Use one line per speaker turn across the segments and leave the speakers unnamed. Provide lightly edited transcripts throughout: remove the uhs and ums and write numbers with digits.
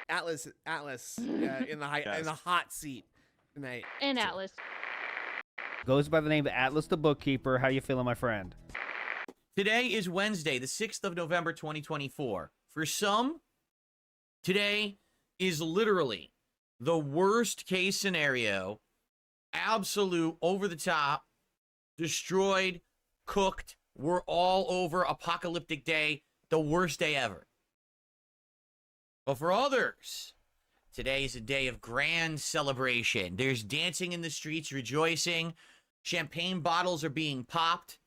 Atlas in the hot seat tonight.
And Atlas.
Goes by the name of Atlas the Bookkeeper. How you feeling, my friend?
Today is Wednesday, the 6th of November, 2024. For some, today is literally the worst case scenario, absolute, over the top, destroyed, cooked, we're all over, apocalyptic day, the worst day ever. But for others, today is a day of grand celebration. There's dancing in the streets, rejoicing. Champagne bottles are being popped.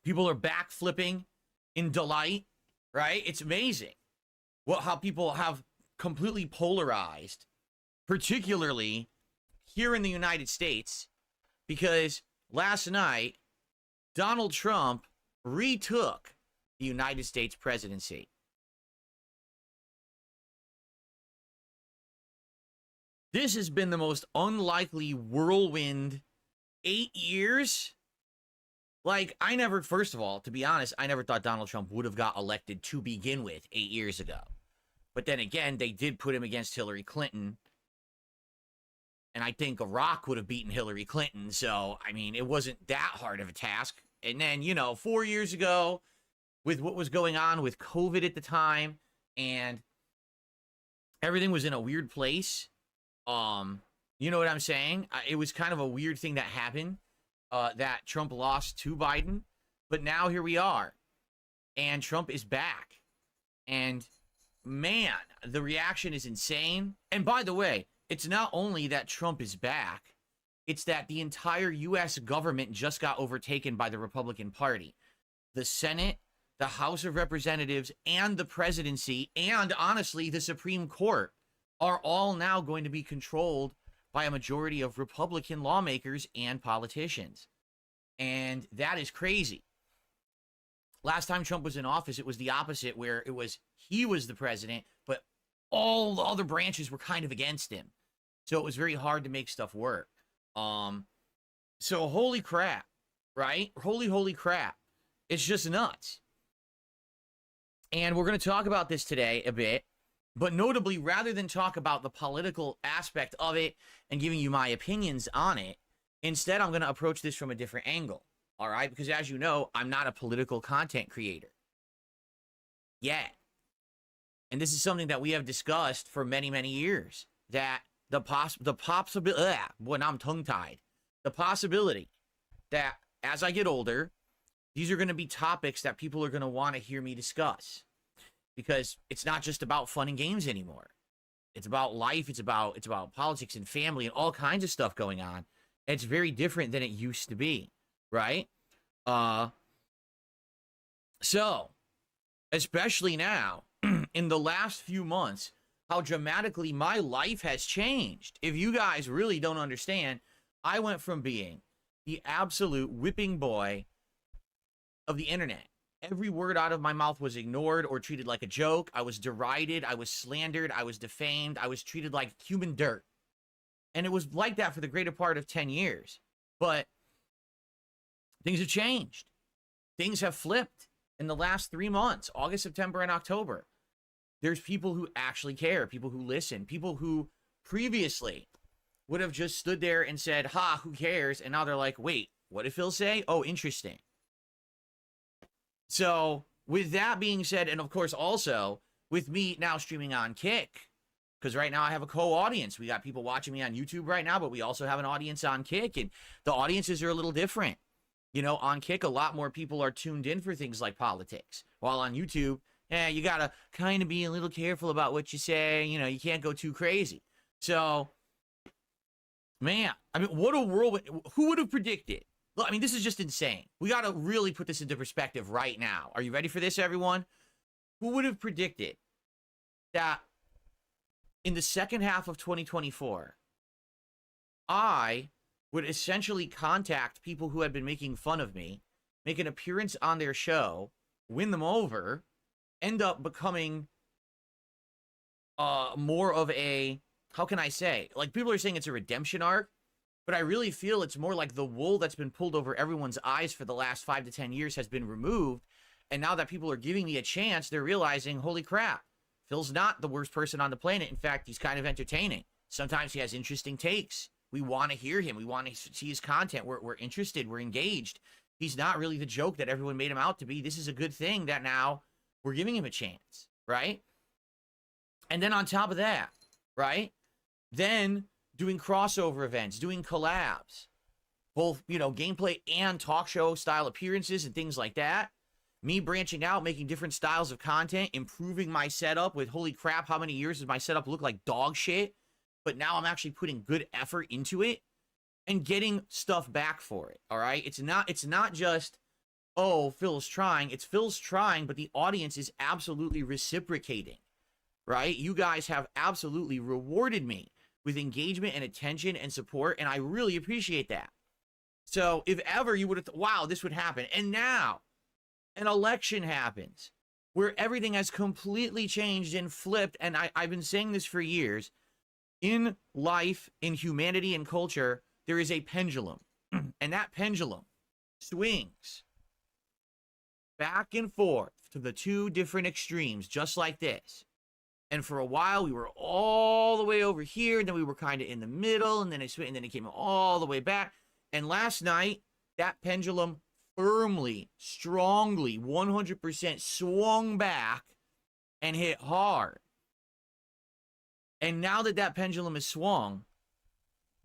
People are backflipping in delight, right? It's amazing how people have completely polarized, particularly here in the United States, because last night, Donald Trump retook the United States presidency. This has been the most unlikely whirlwind 8 years. Like, first of all, to be honest, I never thought Donald Trump would have got elected to begin with 8 years ago. But then again, they did put him against Hillary Clinton. And I think Iraq would have beaten Hillary Clinton. So, I mean, it wasn't that hard of a task. And then, 4 years ago, with what was going on with COVID at the time, and everything was in a weird place. You know what I'm saying? It was kind of a weird thing that happened, that Trump lost to Biden. But now here we are. And Trump is back. And, man, the reaction is insane. And by the way, it's not only that Trump is back, it's that the entire U.S. government just got overtaken by the Republican Party. The Senate, the House of Representatives, and the presidency, and honestly, the Supreme Court, are all now going to be controlled by a majority of Republican lawmakers and politicians. And that is crazy. Last time Trump was in office, it was the opposite, where he was the president, but all the other branches were kind of against him. So it was very hard to make stuff work. So holy crap, right? Holy crap. It's just nuts. And we're going to talk about this today a bit. But notably, rather than talk about the political aspect of it and giving you my opinions on it, instead I'm going to approach this from a different angle, all right? Because as you know, I'm not a political content creator yet. And this is something that we have discussed for many, many years, that the possibility, when I'm tongue-tied, the possibility that as I get older, these are going to be topics that people are going to want to hear me discuss. Because it's not just about fun and games anymore. It's about life. It's about politics and family and all kinds of stuff going on. It's very different than it used to be, right? So, especially now, in the last few months, how dramatically my life has changed. If you guys really don't understand, I went from being the absolute whipping boy of the internet. Every word out of my mouth was ignored or treated like a joke. I was derided. I was slandered. I was defamed. I was treated like human dirt. And it was like that for the greater part of 10 years. But things have changed. Things have flipped in the last 3 months, August, September, and October. There's people who actually care, people who listen, people who previously would have just stood there and said, ha, who cares? And now they're like, wait, what did Phil say? Oh, interesting. So, with that being said, and of course also, with me now streaming on Kick, because right now I have a co-audience. We got people watching me on YouTube right now, but we also have an audience on Kick, and the audiences are a little different. On Kick, a lot more people are tuned in for things like politics, while on YouTube, you gotta kind of be a little careful about what you say. You can't go too crazy. So, man, I mean, what a world. Who would have predicted? Look, I mean, this is just insane. We got to really put this into perspective right now. Are you ready for this, everyone? Who would have predicted that in the second half of 2024, I would essentially contact people who had been making fun of me, make an appearance on their show, win them over, end up becoming more of a, how can I say? Like, people are saying it's a redemption arc. But I really feel it's more like the wool that's been pulled over everyone's eyes for the last 5 to 10 years has been removed. And now that people are giving me a chance, they're realizing, holy crap, Phil's not the worst person on the planet. In fact, he's kind of entertaining. Sometimes he has interesting takes. We want to hear him. We want to see his content. We're interested. We're engaged. He's not really the joke that everyone made him out to be. This is a good thing that now we're giving him a chance, right? And then on top of that, right? Then doing crossover events, doing collabs, both, you know, gameplay and talk show style appearances and things like that. Me branching out, making different styles of content, improving my setup with, holy crap, how many years does my setup look like dog shit? But now I'm actually putting good effort into it and getting stuff back for it, all right? It's not just, oh, Phil's trying. It's Phil's trying, but the audience is absolutely reciprocating, right? You guys have absolutely rewarded me with engagement and attention and support, and I really appreciate that. So if ever you would have, wow, this would happen. And now an election happens where everything has completely changed and flipped, and I've been saying this for years. In life, in humanity and culture, there is a pendulum, and that pendulum swings back and forth to the two different extremes, just like this. And for a while, we were all the way over here, and then we were kind of in the middle, and then it came all the way back. And last night, that pendulum firmly, strongly, 100% swung back and hit hard. And now that that pendulum is swung,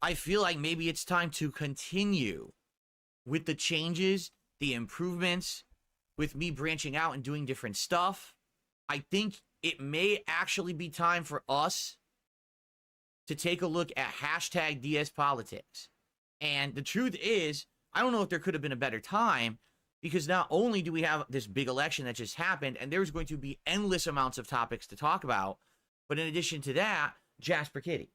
I feel like maybe it's time to continue with the changes, the improvements, with me branching out and doing different stuff. I think it may actually be time for us to take a look at hashtag DS Politics. And the truth is, I don't know if there could have been a better time, because not only do we have this big election that just happened, and there's going to be endless amounts of topics to talk about, but in addition to that, Jasper Kitty.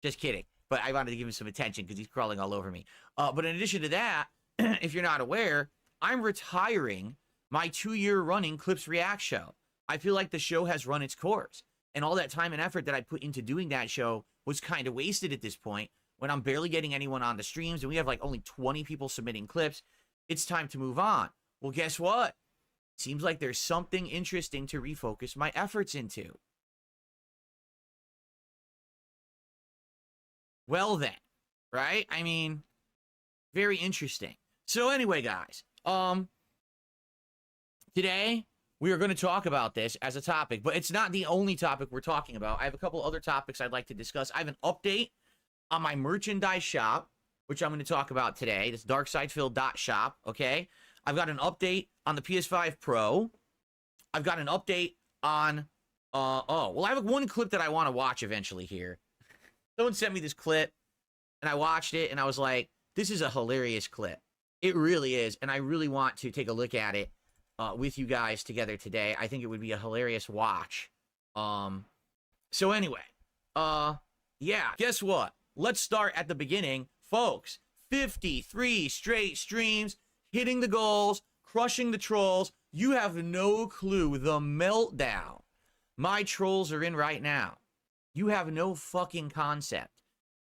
Just kidding. But I wanted to give him some attention because he's crawling all over me. But in addition to that, if you're not aware, I'm retiring my 2-year running Clips React show. I feel like the show has run its course. And all that time and effort that I put into doing that show was kind of wasted at this point when I'm barely getting anyone on the streams and we have like only 20 people submitting clips. It's time to move on. Well, guess what? Seems like there's something interesting to refocus my efforts into. Well then, right? I mean, very interesting. So anyway, guys, today we are going to talk about this as a topic, but it's not the only topic we're talking about. I have a couple other topics I'd like to discuss. I have an update on my merchandise shop, which I'm going to talk about today. That's darksidephil.shop, okay? I've got an update on the PS5 Pro. I've got an update on, I have one clip that I want to watch eventually here. Someone sent me this clip, and I watched it, and I was like, this is a hilarious clip. It really is, and I really want to take a look at it with you guys together today. I think it would be a hilarious watch. So anyway, yeah, guess what? Let's start at the beginning. Folks, 53 straight streams, hitting the goals, crushing the trolls. You have no clue the meltdown my trolls are in right now. You have no fucking concept.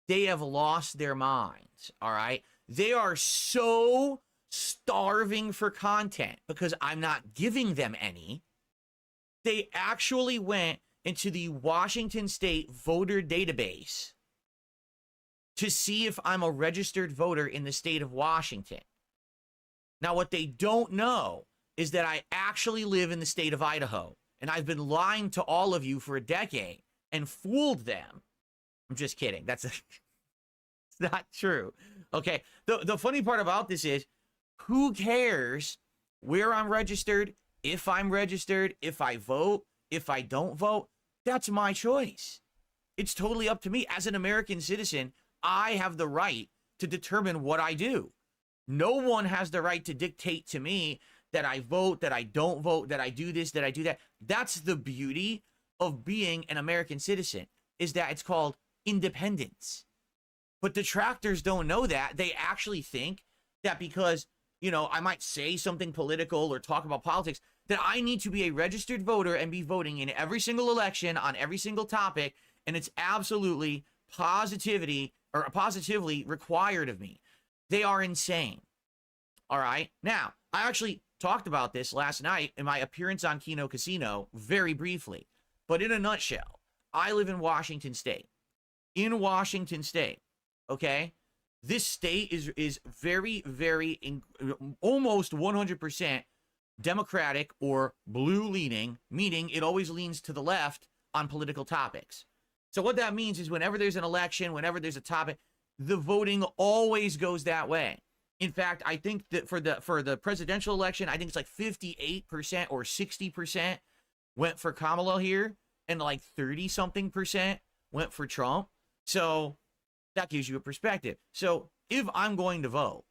They have lost their minds, all right? They are so starving for content because I'm not giving them any. They actually went into the Washington State voter database to see if I'm a registered voter in the state of Washington. Now, what they don't know is that I actually live in the state of Idaho, and I've been lying to all of you for a decade and fooled them. I'm just kidding. It's not true. Okay. The funny part about this is, who cares where I'm registered, if I'm registered, if I vote, if I don't vote? That's my choice. It's totally up to me. As an American citizen, I have the right to determine what I do. No one has the right to dictate to me that I vote, that I don't vote, that I do this, that I do that. That's the beauty of being an American citizen, is that it's called independence. But detractors don't know that. They actually think that because, you know, I might say something political or talk about politics, that I need to be a registered voter and be voting in every single election on every single topic, and it's absolutely positively required of me. They are insane. All right? Now, I actually talked about this last night in my appearance on Kino Casino very briefly. But in a nutshell, I live in Washington State. In Washington State, okay? This state is very, almost 100% Democratic or blue-leaning, meaning it always leans to the left on political topics. So what that means is whenever there's an election, whenever there's a topic, the voting always goes that way. In fact, I think that for the presidential election, I think it's like 58% or 60% went for Kamala here, and like 30-something% went for Trump. So that gives you a perspective. So if I'm going to vote,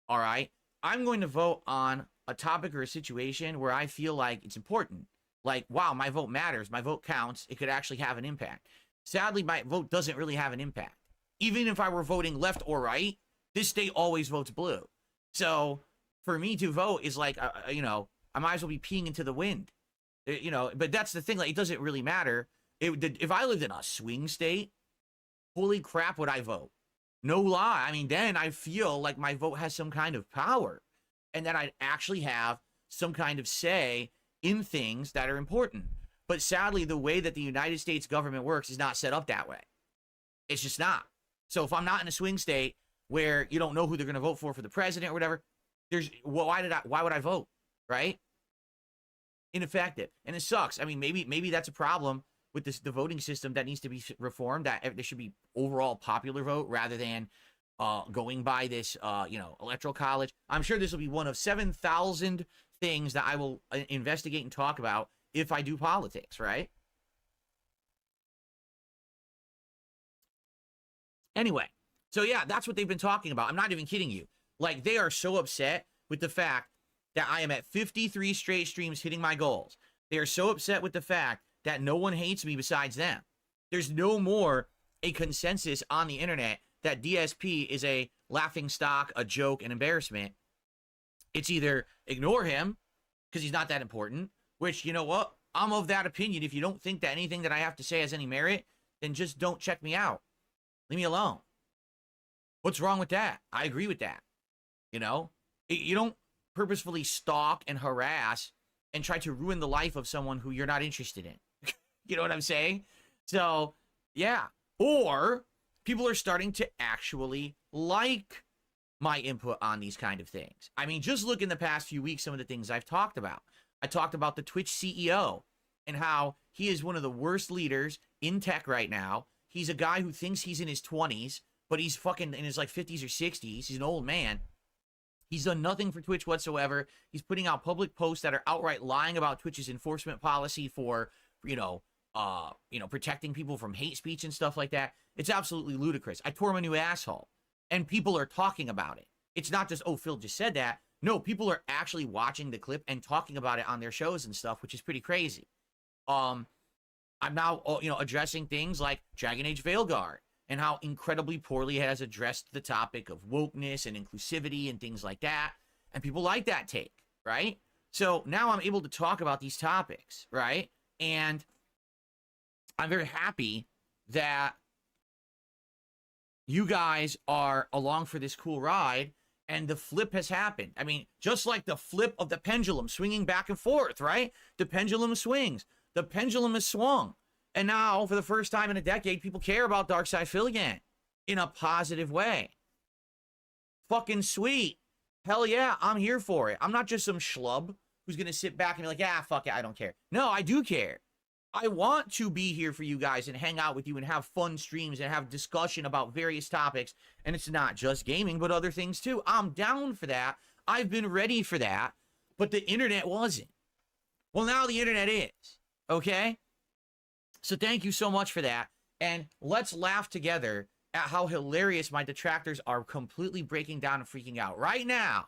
all right, I'm going to vote on a topic or a situation where I feel like it's important. Like, wow, my vote matters. My vote counts. It could actually have an impact. Sadly, my vote doesn't really have an impact. Even if I were voting left or right, this state always votes blue. So for me to vote is like, you know, I might as well be peeing into the wind. You know, but that's the thing. Like, it doesn't really matter. If I lived in a swing state, holy crap, would I vote? No lie. I mean, then I feel like my vote has some kind of power and that I'd actually have some kind of say in things that are important. But sadly, the way that the United States government works is not set up that way. It's just not. So if I'm not in a swing state where you don't know who they're going to vote for the president or whatever, why would I vote? Right? Ineffective. And it sucks. I mean, maybe that's a problem with the voting system that needs to be reformed, that there should be overall popular vote rather than going by this, you know, electoral college. I'm sure this will be one of 7,000 things that I will investigate and talk about if I do politics, right? Anyway, so yeah, that's what they've been talking about. I'm not even kidding you. Like, they are so upset with the fact that I am at 53 straight streams hitting my goals. They are so upset with the fact that no one hates me besides them. There's no more a consensus on the internet that DSP is a laughing stock, a joke, an embarrassment. It's either ignore him because he's not that important, which, you know what? I'm of that opinion. If you don't think that anything that I have to say has any merit, then just don't check me out. Leave me alone. What's wrong with that? I agree with that. You know, you don't purposefully stalk and harass and try to ruin the life of someone who you're not interested in. You know what I'm saying? So, yeah. Or people are starting to actually like my input on these kind of things. I mean, just look in the past few weeks, some of the things I've talked about. I talked about the Twitch CEO and how he is one of the worst leaders in tech right now. He's a guy who thinks he's in his 20s, but he's fucking in his like 50s or 60s. He's an old man. He's done nothing for Twitch whatsoever. He's putting out public posts that are outright lying about Twitch's enforcement policy for, protecting people from hate speech and stuff like that. It's absolutely ludicrous. I tore him a new asshole, and people are talking about it. It's not just, oh, Phil just said that. No, people are actually watching the clip and talking about it on their shows and stuff, which is pretty crazy. I'm now, addressing things like Dragon Age Veilguard and how incredibly poorly it has addressed the topic of wokeness and inclusivity and things like that. And people like that take, right? So now I'm able to talk about these topics, right? And I'm very happy that you guys are along for this cool ride, and the flip has happened. I mean, just like the flip of the pendulum swinging back and forth, right? The pendulum swings. The pendulum has swung. And now, for the first time in a decade, people care about Darkside Phil again in a positive way. Fucking sweet. Hell yeah, I'm here for it. I'm not just some schlub who's going to sit back and be like, yeah, fuck it, I don't care. No, I do care. I want to be here for you guys and hang out with you and have fun streams and have discussion about various topics. And it's not just gaming, but other things too. I'm down for that. I've been ready for that, but the internet wasn't. Well, now the internet is, okay? So thank you so much for that. And let's laugh together at how hilarious my detractors are completely breaking down and freaking out. Right now,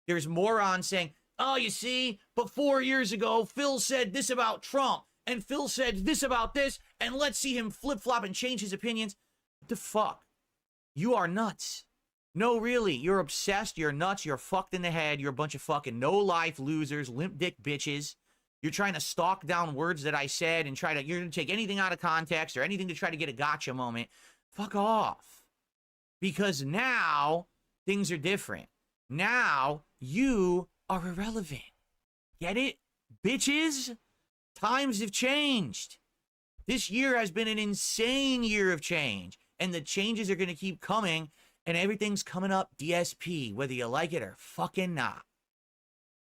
there's morons saying, oh, you see, but 4 years ago, Phil said this about Trump. And Phil said this about this, and let's see him flip-flop and change his opinions. What the fuck? You are nuts. No, really, you're obsessed, you're nuts, you're fucked in the head, you're a bunch of fucking no-life losers, limp dick bitches. You're trying to stalk down words that I said and you're going to take anything out of context or anything to try to get a gotcha moment. Fuck off. Because now, things are different. Now, you are irrelevant. Get it? Bitches? Times have changed. This year has been an insane year of change, and the changes are going to keep coming, and everything's coming up DSP, whether you like it or fucking not.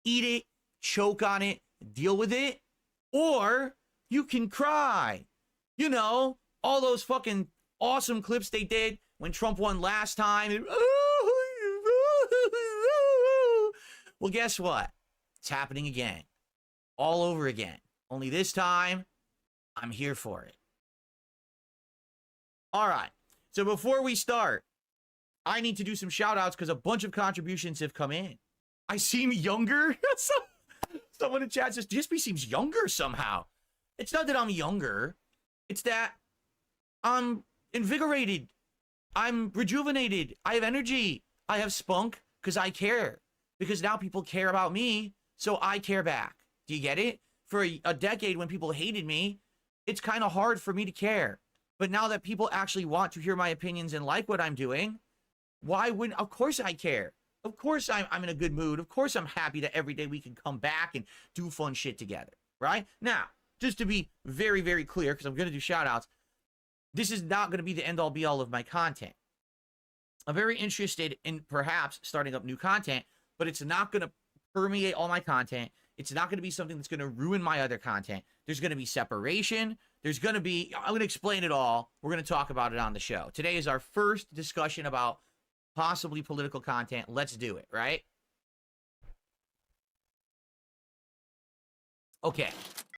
Eat it, choke on it, deal with it, or you can cry. You know, all those fucking awesome clips they did when Trump won last time. Well, guess what? It's happening again. All over again. Only this time, I'm here for it. All right. So before we start, I need to do some shout outs because a bunch of contributions have come in. I seem younger. Someone in chat says, DSP seems younger somehow. It's not that I'm younger. It's that I'm invigorated. I'm rejuvenated. I have energy. I have spunk because I care. Because now people care about me, so I care back. Do you get it? For a decade when people hated me, it's kind of hard for me to care. But now that people actually want to hear my opinions and like what I'm doing, why wouldn't? Of course I care. Of course I'm in a good mood. Of course I'm happy that every day we can come back and do fun shit together, right? Now, just to be very, very clear, because I'm going to do shout outs, this is not going to be the end all be all of my content. I'm very interested in perhaps starting up new content, but it's not going to permeate all my content. It's not going to be something that's going to ruin my other content. There's going to be separation. There's going to be, I'm going to explain it all. We're going to talk about it on the show. Today is our first discussion about possibly political content. Let's do it, right? Okay.